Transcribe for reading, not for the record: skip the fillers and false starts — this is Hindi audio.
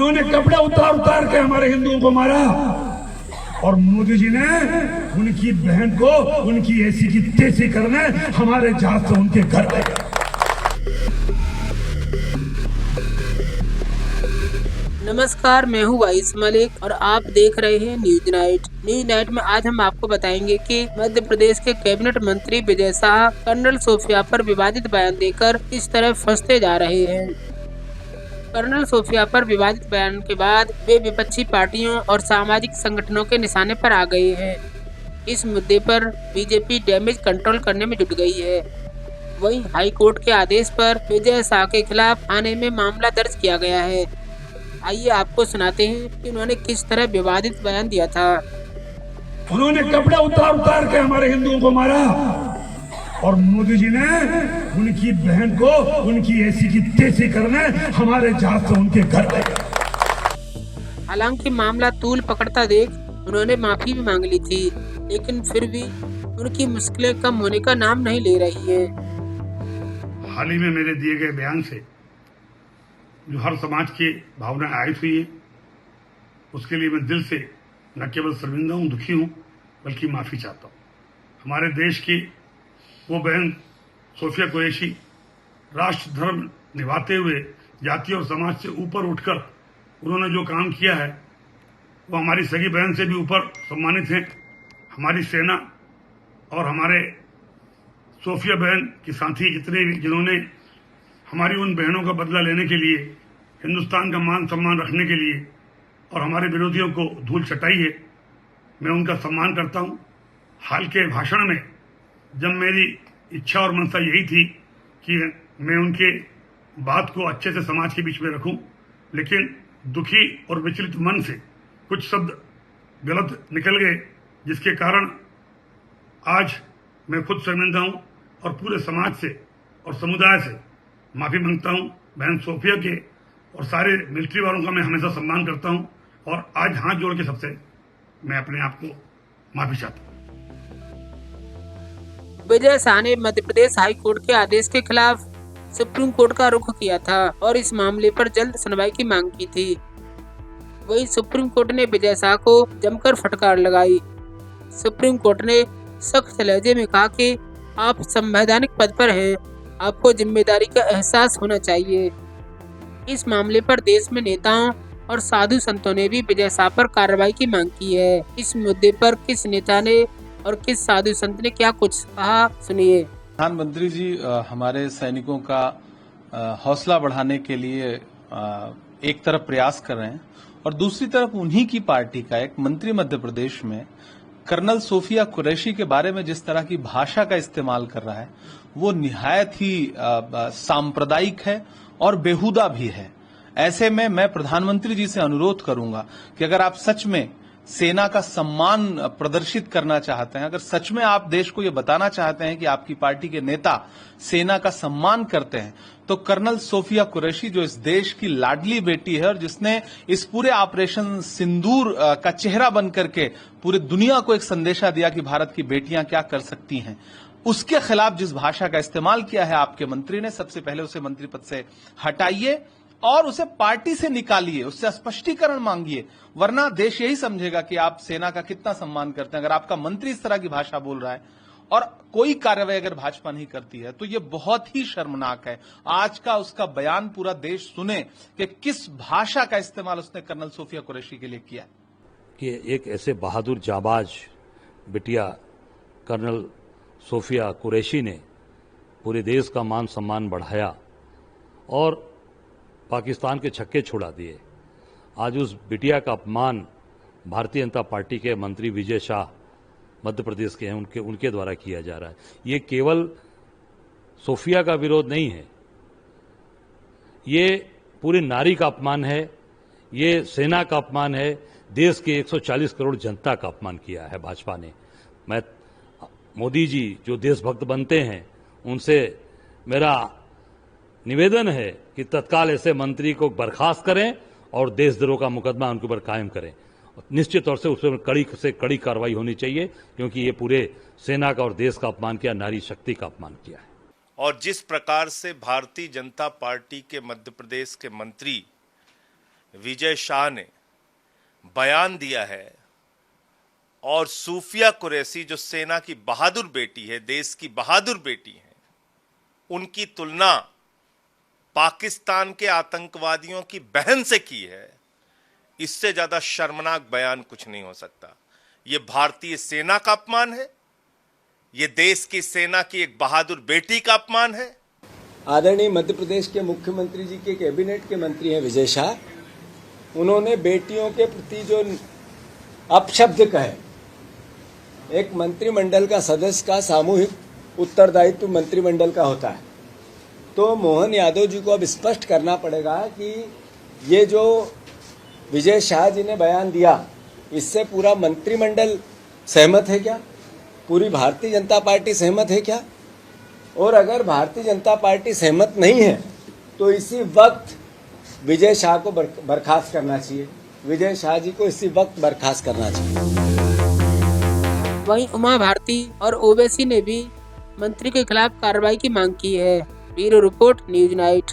उन्होंने कपड़े उतार उतार के हमारे हिंदुओं को मारा और मोदी जी ने उनकी बहन को उनकी ऐसी की तैसी करने हमारे जहाज से उनके घर गए। नमस्कार, मैं हूँ वाइस मलिक और आप देख रहे हैं न्यूज नाइट। न्यूज नाइट में आज हम आपको बताएंगे कि मध्य प्रदेश के कैबिनेट मंत्री विजय शाह कर्नल सोफिया पर विवादित बयान देकर किस तरह फंसते जा रहे हैं। कर्नल सोफिया पर विवादित बयान के बाद वे विपक्षी पार्टियों और सामाजिक संगठनों के निशाने पर आ गए हैं। इस मुद्दे पर बीजेपी डैमेज कंट्रोल करने में जुट गई है। वहीं हाई कोर्ट के आदेश पर विजय शाह के खिलाफ थाने में मामला दर्ज किया गया है। आइए आपको सुनाते हैं कि उन्होंने किस तरह विवादित बयान दिया था। उन्होंने कपड़े उतार उतार के हमारे हिंदुओं को मारा और मोदी जी ने उनकी बहन को उनकी ऐसी की तैसी करने हमारे जहाज से उनके घर गए। हालांकि मामला तूल पकड़ता देख उन्होंने माफी भी मांग ली थी, लेकिन फिर भी उनकी मुश्किलें कम होने का नाम नहीं ले रही है। हाल ही में मेरे दिए गए बयान से जो हर समाज की भावना आयत हुई है, उसके लिए मैं दिल से न केवल शर्मिंदा हूं, दुखी हूं, बल्कि माफी चाहता हूं। हमारे देश की वो बहन सोफिया कुरैशी राष्ट्र धर्म निभाते हुए जाति और समाज से ऊपर उठकर उन्होंने जो काम किया है वो हमारी सगी बहन से भी ऊपर सम्मानित हैं। हमारी सेना और हमारे सोफिया बहन के साथी जितने भी जिन्होंने हमारी उन बहनों का बदला लेने के लिए, हिंदुस्तान का मान सम्मान रखने के लिए और हमारे विरोधियों को धूल चटाई है, मैं उनका सम्मान करता हूं। हाल के भाषण में जब मेरी इच्छा और मनसा यही थी कि मैं उनके बात को अच्छे से समाज के बीच में रखूं, लेकिन दुखी और विचलित मन से कुछ शब्द गलत निकल गए, जिसके कारण आज मैं खुद शर्मिंदा हूं और पूरे समाज से और समुदाय से माफी मांगता हूं। बहन सोफिया के और सारे मिलिट्री वालों का मैं हमेशा सम्मान करता हूं और आज हाथ जोड़ के सबसे मैं अपने आप को माफी चाहता हूं। विजय शाह ने मध्य प्रदेश हाई कोर्ट के आदेश के खिलाफ सुप्रीम कोर्ट का रुख किया था और इस मामले पर जल्द सुनवाई की मांग की थी। वहीं सुप्रीम कोर्ट ने विजय शाह को जमकर फटकार लगाई। सुप्रीम कोर्ट ने सख्त लहजे में कहा कि आप संवैधानिक पद पर हैं, आपको जिम्मेदारी का एहसास होना चाहिए। इस मामले पर देश में नेताओं और साधु संतों ने भी विजय शाह पर कार्रवाई की मांग की है। इस मुद्दे पर किस नेता ने और किस साधु संत ने क्या कुछ कहा, सुनिए। प्रधानमंत्री जी हमारे सैनिकों का हौसला बढ़ाने के लिए एक तरफ प्रयास कर रहे हैं और दूसरी तरफ उन्हीं की पार्टी का एक मंत्री मध्य प्रदेश में कर्नल सोफिया कुरैशी के बारे में जिस तरह की भाषा का इस्तेमाल कर रहा है वो निहायत ही सांप्रदायिक है और बेहुदा भी है। ऐसे में मैं प्रधानमंत्री जी से अनुरोध करूंगा कि अगर आप सच में सेना का सम्मान प्रदर्शित करना चाहते हैं, अगर सच में आप देश को ये बताना चाहते हैं कि आपकी पार्टी के नेता सेना का सम्मान करते हैं, तो कर्नल सोफिया कुरैशी जो इस देश की लाडली बेटी है और जिसने इस पूरे ऑपरेशन सिंदूर का चेहरा बन करके पूरी दुनिया को एक संदेशा दिया कि भारत की बेटियां क्या कर सकती हैं, उसके खिलाफ जिस भाषा का इस्तेमाल किया है आपके मंत्री ने, सबसे पहले उसे मंत्री पद से हटाइए और उसे पार्टी से निकालिए, उससे स्पष्टीकरण मांगिए, वरना देश यही समझेगा कि आप सेना का कितना सम्मान करते हैं। अगर आपका मंत्री इस तरह की भाषा बोल रहा है और कोई कार्रवाई अगर भाजपा नहीं करती है तो ये बहुत ही शर्मनाक है। आज का उसका बयान पूरा देश सुने कि किस भाषा का इस्तेमाल उसने कर्नल सोफिया कुरैशी के लिए किया। कि एक ऐसे बहादुर जाबाज बिटिया कर्नल सोफिया कुरैशी ने पूरे देश का मान सम्मान बढ़ाया और पाकिस्तान के छक्के छुड़ा दिए। आज उस बिटिया का अपमान भारतीय जनता पार्टी के मंत्री विजय शाह मध्य प्रदेश के हैं, उनके द्वारा किया जा रहा है। ये केवल सोफिया का विरोध नहीं है, ये पूरी नारी का अपमान है, ये सेना का अपमान है, देश के 140 करोड़ जनता का अपमान किया है भाजपा ने। मैं मोदी जी जो देशभक्त बनते हैं उनसे मेरा निवेदन है कि तत्काल ऐसे मंत्री को बर्खास्त करें और देशद्रोह का मुकदमा उनके ऊपर कायम करें। निश्चित तौर से उस पर कड़ी से कड़ी कार्रवाई होनी चाहिए, क्योंकि ये पूरे सेना का और देश का अपमान किया, नारी शक्ति का अपमान किया है। और जिस प्रकार से भारतीय जनता पार्टी के मध्य प्रदेश के मंत्री विजय शाह ने बयान दिया है और सूफिया कुरैशी जो सेना की बहादुर बेटी है, देश की बहादुर बेटी है, उनकी तुलना पाकिस्तान के आतंकवादियों की बहन से की है, इससे ज्यादा शर्मनाक बयान कुछ नहीं हो सकता। ये भारतीय सेना का अपमान है, ये देश की सेना की एक बहादुर बेटी का अपमान है। आदरणीय मध्य प्रदेश के मुख्यमंत्री जी के कैबिनेट के मंत्री हैं विजय शाह, उन्होंने बेटियों के प्रति जो अपशब्द कहे, एक मंत्रिमंडल का सदस्य का सामूहिक उत्तरदायित्व मंत्रिमंडल का होता है, तो मोहन यादव जी को अब स्पष्ट करना पड़ेगा कि ये जो विजय शाह जी ने बयान दिया, इससे पूरा मंत्रिमंडल सहमत है क्या, पूरी भारतीय जनता पार्टी सहमत है क्या? और अगर भारतीय जनता पार्टी सहमत नहीं है तो इसी वक्त विजय शाह को बर्खास्त करना चाहिए, विजय शाह जी को इसी वक्त बर्खास्त करना चाहिए। वहीं उमा भारती और ओवैसी ने भी मंत्री के खिलाफ कार्रवाई की मांग की है। Bureau report, news night.